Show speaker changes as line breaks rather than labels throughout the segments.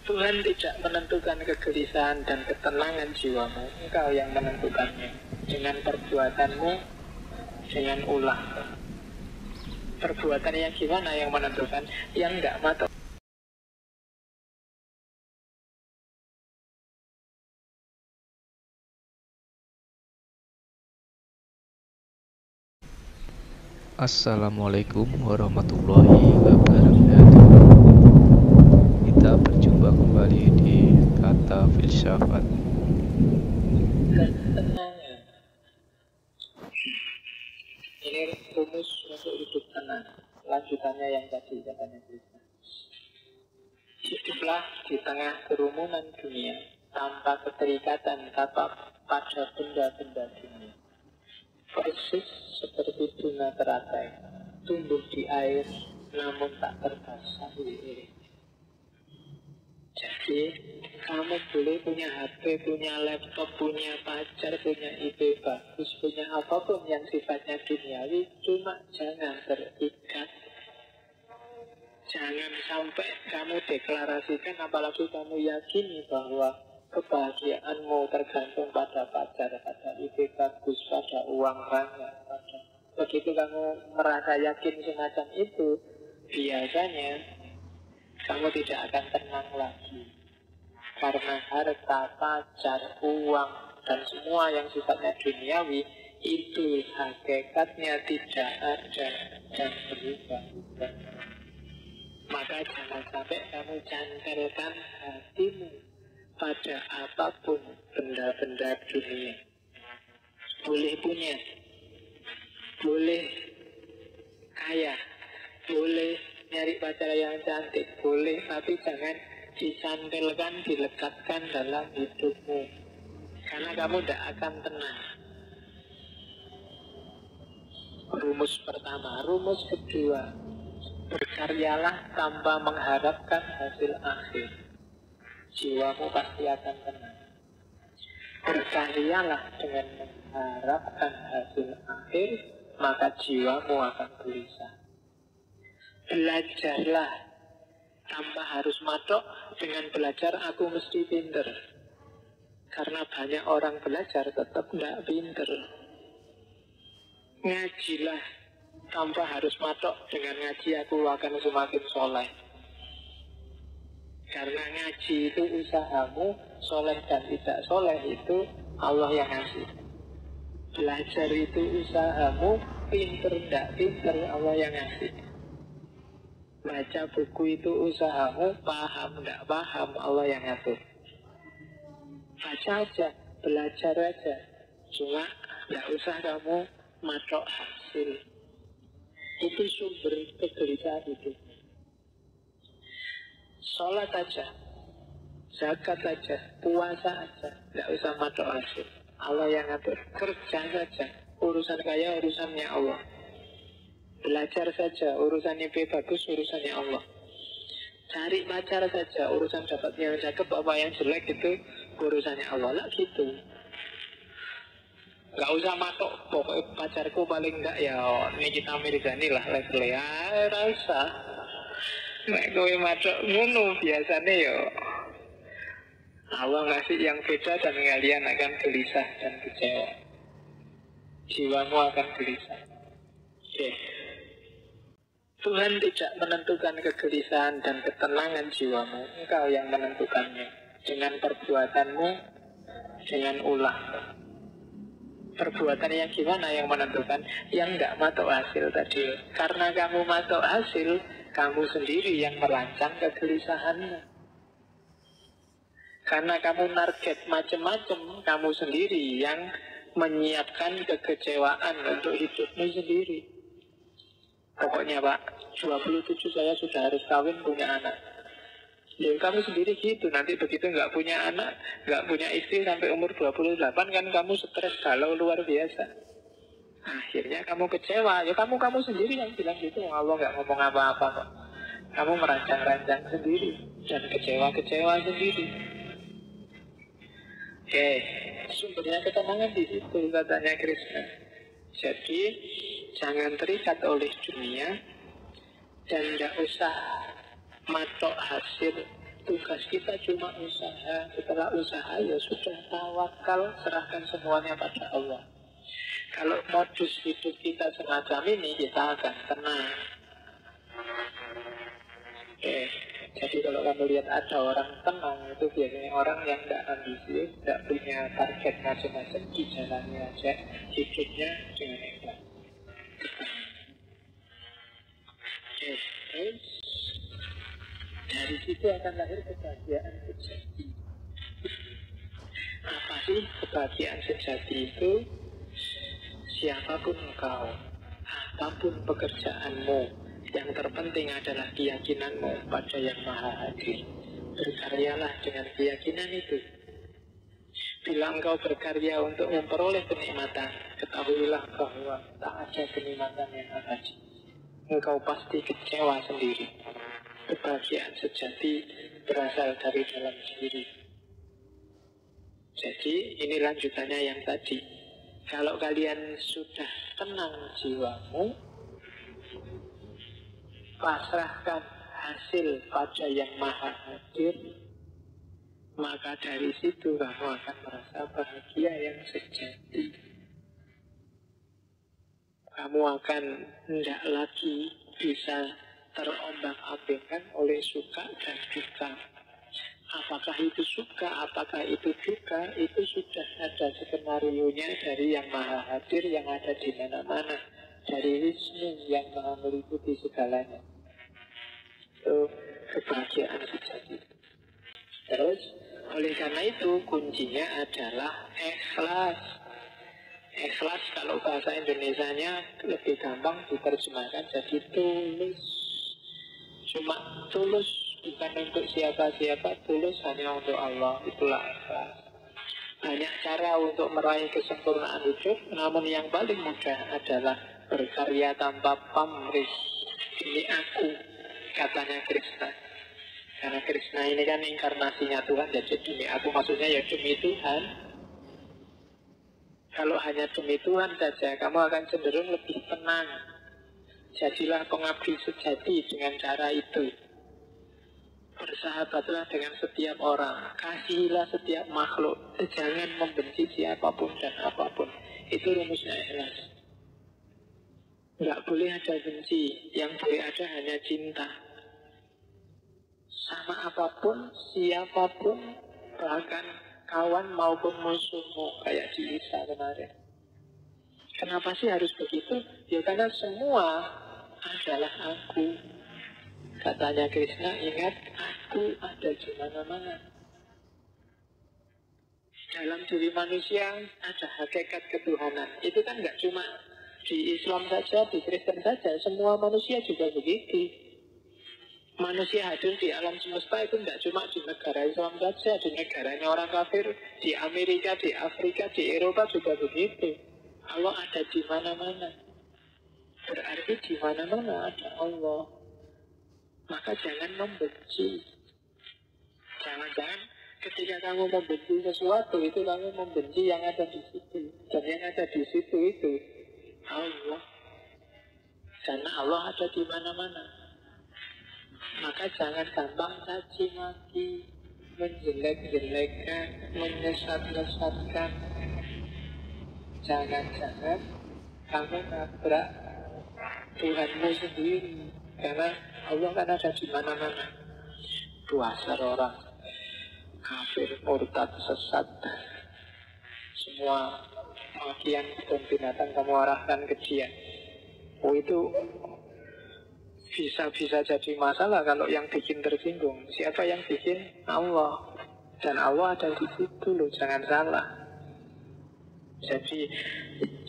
Tuhan tidak menentukan kegelisahan dan ketenangan jiwamu. Engkau yang menentukannya dengan perbuatanmu, dengan ulah. Perbuatan yang gimana yang menentukan? Yang enggak matok.
Assalamualaikum warahmatullahi wabarakatuh. Kita berjumpa kembali di Kata Filsafat.
Ketenangan. Ini rumus untuk hidup tenang. Lanjutannya yang tadi katanya Krishna. Hiduplah di tengah kerumunan dunia tanpa keterikatan pada benda-benda dunia. Persis seperti bunga teratai, tumbuh di air namun tak terbasahi olehnya. Jadi kamu boleh punya HP, punya laptop, punya pacar, punya ide bagus, punya apapun yang sifatnya duniawi, cuma jangan terikat. Jangan sampai kamu deklarasikan, apalagi kamu yakini bahwa kebahagiaanmu tergantung pada pacar, pada ide bagus, pada uang banyak. Begitu kamu merasa yakin semacam itu, biasanya kamu tidak akan tenang lagi. Karena harta, pacar, uang, dan semua yang sifatnya duniawi itu hakikatnya tidak ada dan berubah-ubah. Maka jangan sampai kamu cantelkan hatimu pada apapun benda-benda dunia. Boleh punya, boleh kaya, boleh nyari pacar yang cantik, boleh, tapi jangan disantelkan, dilekatkan dalam hidupmu. Karena kamu tidak akan tenang. Rumus pertama. Rumus kedua, berkaryalah tanpa mengharapkan hasil akhir. Jiwamu pasti akan tenang. Berkaryalah dengan mengharapkan hasil akhir, maka jiwamu akan gelisah. Belajarlah tanpa harus matok dengan belajar aku mesti pinter. Karena banyak orang belajar tetap tidak pinter. Ngajilah tanpa harus matok dengan ngaji aku akan semakin soleh. Karena ngaji itu usahamu, soleh dan tidak soleh itu Allah yang ngasih. Belajar itu usahamu, pinter tidak pinter Allah yang ngasih. Baca buku itu usahamu, paham tidak paham Allah yang ngatur. Baca aja, belajar aja. Cuma tidak usah kamu matok hasil. Itu sumber kegelisahan hidup. Sholat aja, zakat aja, puasa aja, tidak usah matok hasil. Allah yang ngatur. Kerja saja, urusan kaya urusannya Allah. Belajar saja, urusan IP bagus, urusannya Allah. Cari pacar saja, urusan dapat yang cakep apa yang jelek itu urusannya Allah lah gitu. Gak usah matok, pokoknya pacarku paling enggak ya Nikita Mirzani lah levelnya. Rasa nek kowe matok ngono biasanya ya Allah ngasih yang beda dan kalian akan gelisah dan kecewa. Jiwamu akan gelisah. Oke. Tuhan tidak menentukan kegelisahan dan ketenangan jiwamu. Engkau yang menentukannya dengan perbuatanmu, dengan ulah. Perbuatan yang gimana yang menentukan? Yang enggak matok hasil tadi. Karena kamu matok hasil, kamu sendiri yang merancang kegelisahanmu. Karena kamu target macam-macam, kamu sendiri yang menyiapkan kekecewaan untuk hidupmu sendiri. Pokoknya Pak, 27 saya sudah harus kawin punya anak. Ya kamu sendiri gitu, nanti begitu nggak punya anak, nggak punya istri sampai umur 28 kan kamu stres galau luar biasa. Akhirnya kamu kecewa, ya kamu sendiri yang bilang gitu, Allah nggak ngomong apa-apa kok. Kamu merancang-rancang sendiri dan kecewa-kecewa sendiri. Oke, sumbernya ketenangan di situ katanya Krishna. Jadi jangan terikat oleh dunia dan tidak usah matok hasil Tugas kita cuma usaha. Setelah usaha ya sudah, tawakal, serahkan semuanya pada Allah. Kalau modus hidup kita semacam ini, kita akan tenang. Jadi kalau kamu lihat ada orang tenang, itu biasanya orang yang tidak ambisius, tidak punya target macam-macam, di jalannya aja hidupnya dengan ikhlas. Terus dari situ akan lahir kebahagiaan sejati. Apa sih kebahagiaan sejati itu? Siapapun engkau, apapun pekerjaanmu, yang terpenting adalah keyakinanmu pada yang Maha Hadir. Berkaryalah dengan keyakinan itu. Bila engkau berkarya untuk memperoleh kenikmatan, ketahuilah bahwa tak ada kenikmatan yang abadi. Engkau pasti kecewa sendiri. Kebahagiaan sejati berasal dari dalam diri. Jadi ini lanjutannya yang tadi. Kalau kalian sudah tenang jiwamu, pasrahkan hasil pada yang Maha Hadir, maka dari situ kamu akan merasa bahagia yang sejati. Kamu akan tidak lagi bisa terombang-ambingkan oleh suka dan duka. Apakah itu suka, apakah itu duka, itu sudah ada skenario-nya dari yang Maha Hadir, yang ada di mana-mana, dari Wisnu yang Maha meliputi segalanya. Itu kebahagiaan sejati. Terus, oleh karena itu kuncinya adalah ikhlas. Ikhlas kalau bahasa Indonesianya lebih gampang diterjemahkan jadi tulus. Cuma tulus, bukan untuk siapa-siapa, tulus hanya untuk Allah. Itulah ikhlas. Banyak cara untuk meraih kesempurnaan hidup, namun yang paling mudah adalah berkarya tanpa pamrih. Ini aku, katanya Krishna. Karena Krishna ini kan inkarnasinya Tuhan, jadi demi aku, maksudnya ya demi Tuhan. Kalau hanya demi Tuhan saja, kamu akan cenderung lebih tenang. Jadilah pengabdi sejati dengan cara itu. Bersahabatlah dengan setiap orang, kasihilah setiap makhluk, jangan membenci siapapun dan apapun. Itu rumusnya ikhlas. Nggak boleh ada benci, yang boleh ada hanya cinta. Sama apapun, siapapun, bahkan kawan maupun musuhmu, kayak di Isa kemarin. Kenapa sih harus begitu? Ya karena semua adalah aku. Katanya Krishna, ingat, aku ada di mana-mana. Dalam diri manusia ada hakikat ketuhanan. Itu kan nggak cuma di Islam saja, di Kristen saja, semua manusia juga begitu. Manusia hadir di alam semesta itu tidak cuma di negara Islam saja, di negaranya orang kafir, di Amerika, di Afrika, di Eropa juga begitu. Allah ada di mana-mana. Berarti di mana-mana ada Allah. Maka jangan membenci. Jangan-jangan ketika kamu membenci sesuatu, itu kamu membenci yang ada di situ. Dan yang ada di situ itu Allah. Karena Allah ada di mana-mana. Maka jangan gampang caci maki, menjelek-jelekkan, menyesat-nyesatkan. Jangan-jangan kamu nabrak Tuhanmu sendiri. Karena Allah kan ada di mana-mana. Dasar orang kafir, murtad, sesat, semua makian dan binatang kamu arahkan ke dia. Oh, itu bisa jadi masalah kalau yang bikin tersinggung. Siapa yang bikin? Allah. Dan Allah ada di situ loh, jangan salah. Jadi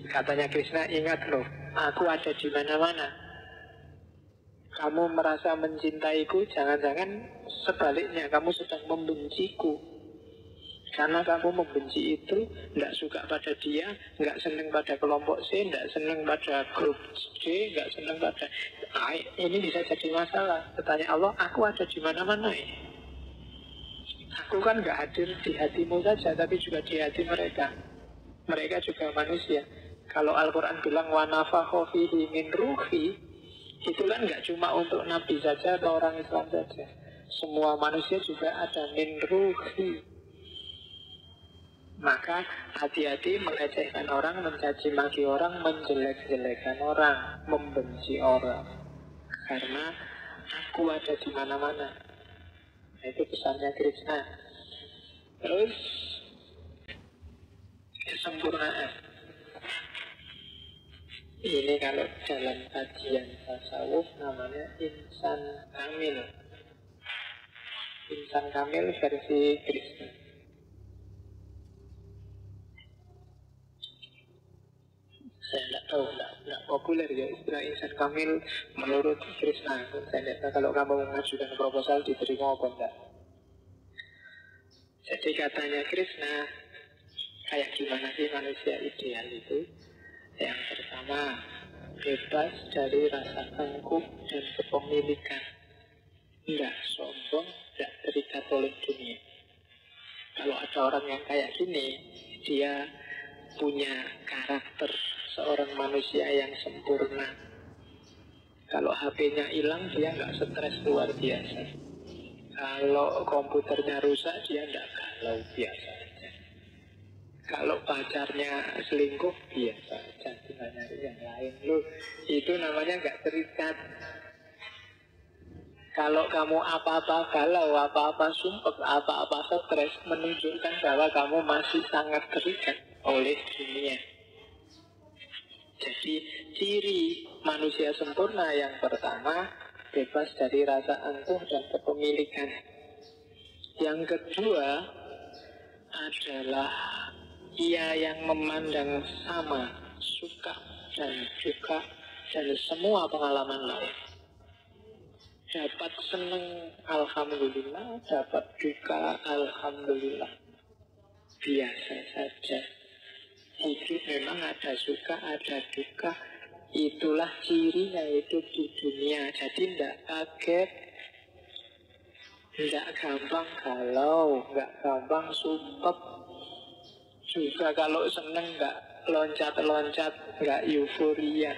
katanya Krishna, ingat loh, aku ada di mana-mana. Kamu merasa mencintaiku, jangan-jangan sebaliknya kamu sedang membenciku. Karena kamu membenci itu, tidak suka pada dia, nggak senang pada kelompok C, nggak senang pada grup D, nggak senang pada ini bisa jadi masalah. Bertanya Allah, aku ada di mana-mana ya? Aku kan nggak hadir di hatimu saja, tapi juga di hati mereka. Mereka juga manusia. Kalau Al-Quran bilang wa nafakha fihi min ruhi, itu kan nggak cuma untuk Nabi saja atau orang Islam saja. Semua manusia juga ada min ruhi. Maka hati-hati melecehkan orang, mencaci maki orang, menjelek-jelekan orang, membenci orang. Karena aku ada di mana-mana. Nah, itu pesannya Krishna. Terus kesempurnaan. Ini kalau dalam kajian tasawuf namanya insan kamil. Insan kamil versi Krishna. Saya tidak tahu, tidak populer ya istilah insan kamil menurut Krishna. Saya tidak tahu kalau kamu mengajukan proposal diterima apa enggak. Jadi katanya Krishna, kayak gimana sih manusia ideal itu? Yang pertama, bebas dari rasa angkuh dan kepemilikan. Enggak sombong, enggak terikat oleh dunia. Kalau ada orang yang kayak gini, dia punya karakter seorang manusia yang sempurna. Kalau HP-nya hilang, dia nggak stres luar biasa. Kalau komputernya rusak, dia nggak galau, biasa aja. Kalau pacarnya selingkuh, biasa aja, tinggal nyari yang lain. Loh, itu namanya nggak terikat. Kalau kamu apa-apa galau, apa-apa sumpah, apa-apa stres, menunjukkan bahwa kamu masih sangat terikat oleh dunia. Jadi ciri manusia sempurna yang pertama, bebas dari rasa angkuh dan kepemilikan. Yang kedua adalah ia yang memandang sama, suka dan duka dan semua pengalaman lain. Dapat senang, alhamdulillah. Dapat duka, alhamdulillah. Biasa saja. Hidup memang ada suka, ada duka. Itulah cirinya hidup di dunia. Jadi tidak kaget, tidak gampang galau, tidak gampang sumpah. Juga kalau seneng nggak loncat-loncat, nggak euforia.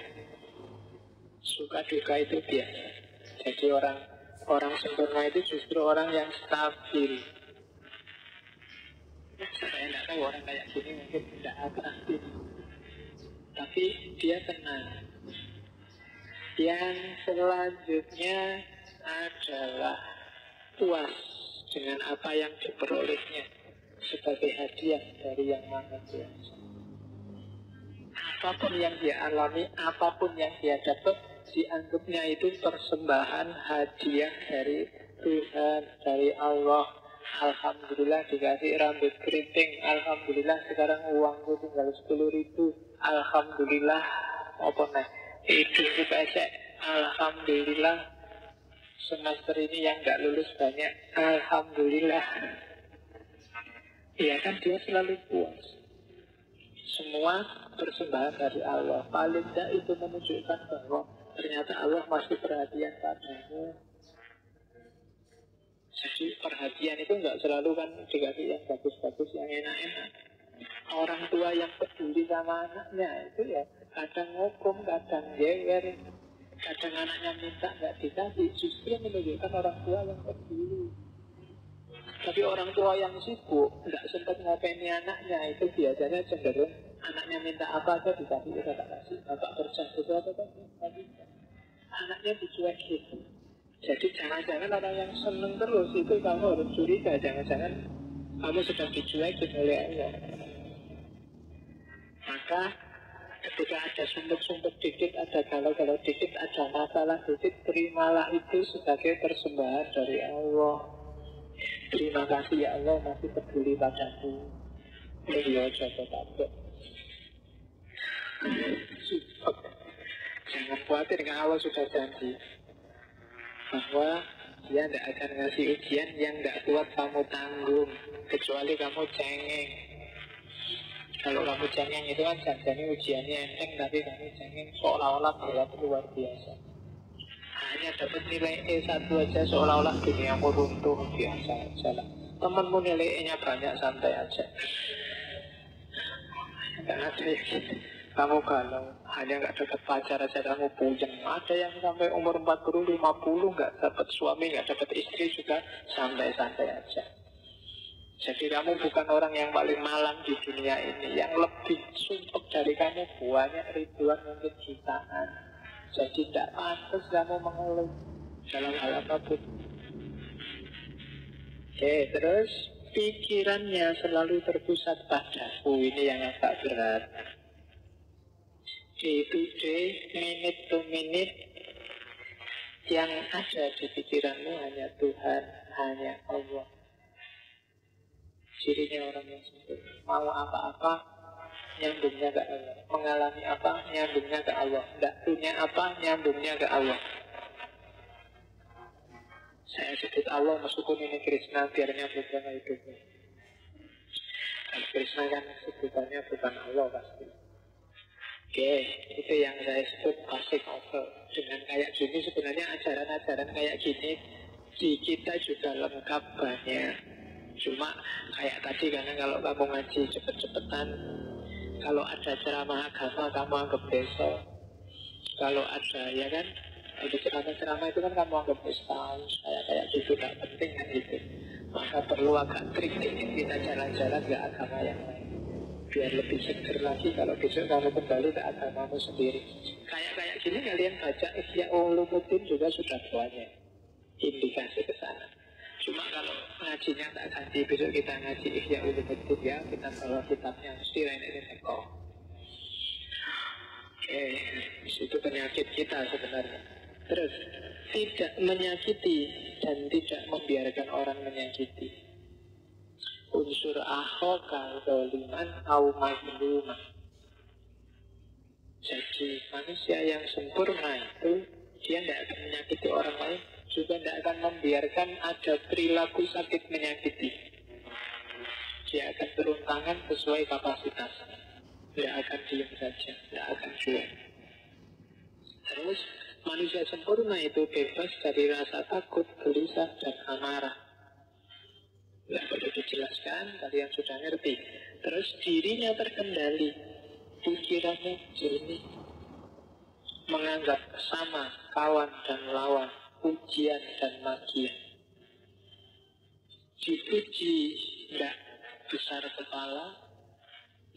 Suka duka itu biasa. Jadi orang sempurna itu justru orang yang stabil. Saya tidak tahu orang kayak gini mungkin tidak atraktif, tapi dia tenang. Yang selanjutnya adalah puas dengan apa yang diperolehnya sebagai hadiah dari Yang Maha Kuasa. Apapun yang dia alami, apapun yang dia dapat, dianggapnya itu persembahan hadiah dari Tuhan, dari Allah. Alhamdulillah dikasih rambut keriting. Alhamdulillah sekarang uangku tinggal 10.000. Alhamdulillah apa nih? Hidupku pesek. Alhamdulillah semester ini yang nggak lulus banyak. Alhamdulillah. Ya kan dia selalu puas. Semua persembahan dari Allah. Paling tidak itu menunjukkan bahwa ternyata Allah masih perhatian padamu. Jadi perhatian itu nggak selalu kan dikasih yang bagus-bagus, yang enak-enak. Orang tua yang peduli sama anaknya itu ya kadang ngukum, kadang gewer, kadang anaknya minta nggak dikasih. Justru menunjukkan orang tua yang peduli. Tapi orang tua yang sibuk nggak sempat ngopeni anaknya, itu biasanya cenderung anaknya minta apa aja dikasih, udah tak kasih. Bapak kerja itu apa kasih. Anaknya dicuekin. Jadi jangan-jangan orang yang seneng terus itu kamu harus curiga. Jangan-jangan kamu sedang dicuekin oleh Allah. Maka ketika ada sumpet-sumpet dikit, ada galau-galau dikit, ada masalah dikit, terimalah itu sebagai persembahan dari Allah. Terima kasih ya Allah masih peduli padaku. Beliau jaga tabak. Jangan khawatir, karena Allah sudah janji bahwa dia tidak akan ngasih ujian yang tidak kuat kamu tanggung, kecuali kamu cengeng. Kalau kamu cengeng itu kan jangan ujiannya enteng, tapi kamu cengeng seolah-olah berat luar biasa. Hanya dapat nilai E1 aja seolah-olah duniamu runtuh, biasa aja lah. Temenmu nilai E-nya banyak, santai aja. Tidak ada yang gitu. kamu galau, hanya nggak dapat pacar aja kamu puyeng. Ada yang sampai umur 40, 50 nggak dapat suami, nggak dapat istri juga santai-santai aja. Jadi kamu bukan orang yang paling malang di dunia ini. Yang lebih sumpek dari kamu banyak, ribuan, mungkin jutaan. Jadi tidak pantas kamu mengeluh dalam hal apapun. Oke, terus pikirannya selalu terpusat padaku. Ini yang agak berat. Day to day, minute to minute, yang ada di pikiranmu hanya Tuhan, hanya Allah. Cirinya orang yang sempurna. Mau apa-apa, nyambungnya ke Allah. Mengalami apa, nyambungnya ke Allah. Tidak punya apa, nyambungnya ke Allah. Saya sebut Allah meskipun ini Krishna, biar nyambung sama hidupnya. Kalau Krishna kan sebutannya bukan Allah pasti. Oke, itu yang saya sebut basic over. Dengan kayak gini sebenarnya ajaran-ajaran kayak gini di kita juga lengkap banyak. Cuma kayak tadi, karena kalau kamu ngaji cepet-cepetan, kalau ada ceramah agama kamu anggap besok, kalau ada ya kan, ada ceramah-ceramah itu kan kamu anggap setahun, kayak gitu gak penting kan gitu. Maka perlu agak trik ingin kita jalan-jalan ke agama yang lain, biar lebih seger lagi kalau besok kamu kembali ke agamamu sendiri. Kayak gini kalian baca Ihya Ulumuddin juga sudah banyak indikasi ke sana. Cuma kalau ngajinya tak ganti, besok kita ngaji Ihya Ulumuddin ya, kita bawa kitabnya mesti ini teko. Itu penyakit kita sebenarnya. Terus tidak menyakiti dan tidak membiarkan orang menyakiti. Unsur akhoka zaliman au mazluman. Jadi manusia yang sempurna itu dia tidak akan menyakiti orang lain, juga tidak akan membiarkan ada perilaku sakit menyakiti. Dia akan turun tangan sesuai kapasitasnya. Tidak akan diam saja, tidak akan cuek. Terus manusia sempurna itu bebas dari rasa takut, gelisah, dan amarah. Tidak perlu dijelaskan, kalian sudah ngerti. Terus dirinya terkendali, pikirannya jernih, menganggap sama kawan dan lawan, pujian dan makian. Dipuji tidak besar kepala,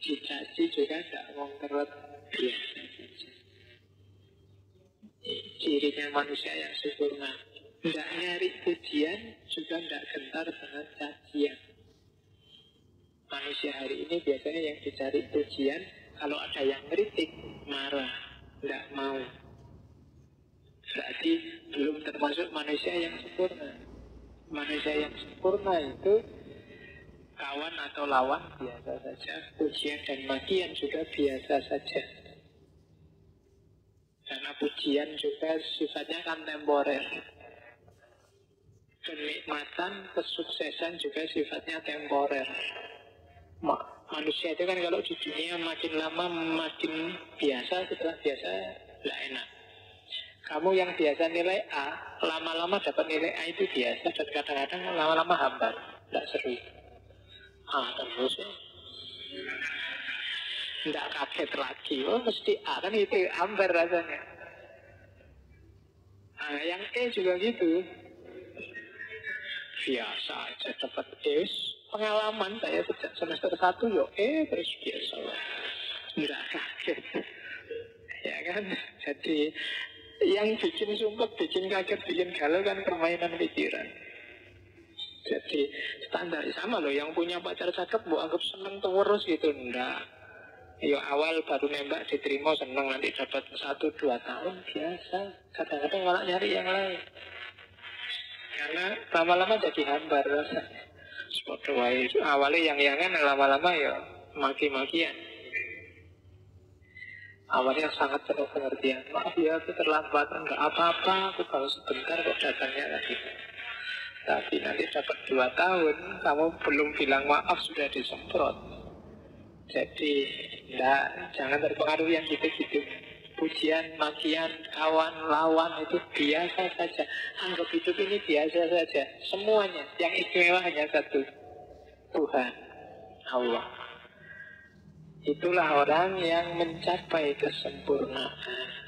dicaci juga tidak mengkerut, biasa saja. Cirinya manusia yang sempurna, tidak nyari pujian, juga tidak gentar dengan cacian. Manusia hari ini biasanya yang dicari pujian, kalau ada yang kritik, marah, tidak mau. Berarti belum termasuk manusia yang sempurna. Manusia yang sempurna itu kawan atau lawan biasa saja, pujian dan makian juga biasa saja. Karena pujian juga sifatnya kan temporer. Kenikmatan, kesuksesan juga sifatnya temporer. Manusia itu kan kalau di dunia makin lama makin biasa, setelah biasa tidak enak. Kamu yang biasa nilai A, lama-lama dapat nilai A itu biasa, dan kadang-kadang lama-lama hambar, tidak seru. Terus ya, tidak kaget lagi, mesti A kan itu hambar rasanya. Yang E juga gitu, biasa aja dapat E. Pengalaman saya sejak semester 1 terus biasa lah, tidak kaget. Ya kan, jadi yang bikin sumpah, bikin kaget, bikin galau kan permainan pikiran. Jadi standar sama loh, yang punya pacar cakep mau anggap seneng terus gitu, enggak. Awal baru nembak diterima seneng, nanti dapat 1-2 tahun biasa. Kadang-kadang malah nyari yang lain, karena lama-lama jadi hambar rasanya. Awalnya yang-yangan, lama-lama ya maki-makian. Awalnya sangat penuh pengertian. Maaf ya, aku terlambat. Enggak apa-apa, aku baru sebentar kok datangnya lagi. Tapi nanti dapat 2 tahun, kamu belum bilang maaf sudah disemprot. Jadi jangan terpengaruh yang gitu-gitu. Pujian, makian, kawan, lawan itu biasa saja. Anggap hidup ini biasa saja. Semuanya, yang istimewa hanya satu, Tuhan, Allah. Itulah orang yang mencapai kesempurnaan.